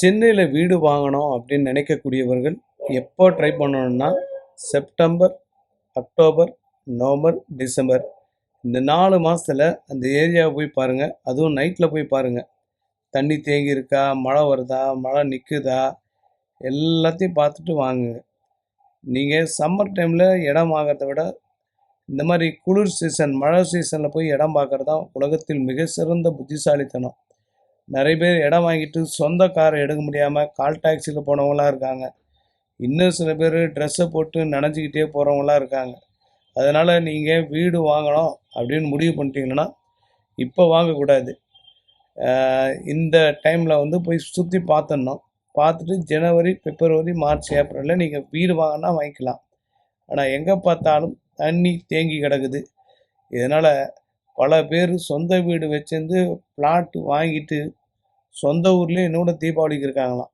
சென்னையில் வீடு வாங்கணும் அப்படின்னு நினைக்கக்கூடியவர்கள் எப்போ ட்ரை பண்ணணும்னா செப்டம்பர், அக்டோபர், நவம்பர், டிசம்பர் இந்த 4 மாதத்தில் அந்த ஏரியாவை போய் பாருங்கள். அதுவும் நைட்டில் போய் பாருங்கள். தண்ணி தேங்கி இருக்கா, மழை வருதா, மழை நிற்குதா, எல்லாத்தையும் பார்த்துட்டு வாங்குங்க. நீங்கள் சம்மர் டைமில் இடம் வாங்கிறத விட இந்த மாதிரி குளிர் சீசன், மழை சீசனில் போய் இடம் பார்க்குறது தான் உலகத்தில் மிக சிறந்த புத்திசாலித்தனம். நிறைய பேர் இடம் வாங்கிட்டு சொந்த காரை எடுக்க முடியாமல் கால் டாக்ஸியில் போனவங்களாம் இருக்காங்க. இன்னும் சில பேர் ட்ரெஸ்ஸை போட்டு நனைஞ்சிக்கிட்டே போகிறவங்களாம் இருக்காங்க. அதனால் நீங்கள் வீடு வாங்கணும் அப்படின்னு முடிவு பண்ணிட்டீங்கன்னா இப்போ வாங்கக்கூடாது. இந்த டைமில் வந்து போய் சுற்றி பார்த்துடணும். பார்த்துட்டு ஜனவரி, பிப்ரவரி, மார்ச், ஏப்ரலில் நீங்கள் வீடு வாங்கினா வாங்கிக்கலாம். ஆனால் எங்கே பார்த்தாலும் தண்ணி தேங்கி கிடக்குது. இதனால் பல பேர் சொந்த வீடு வச்சிருந்து பிளாட் வாங்கிட்டு சொந்த ஊர்லேயே இன்னொன்று தீபாவளிக்கு இருக்காங்களாம்.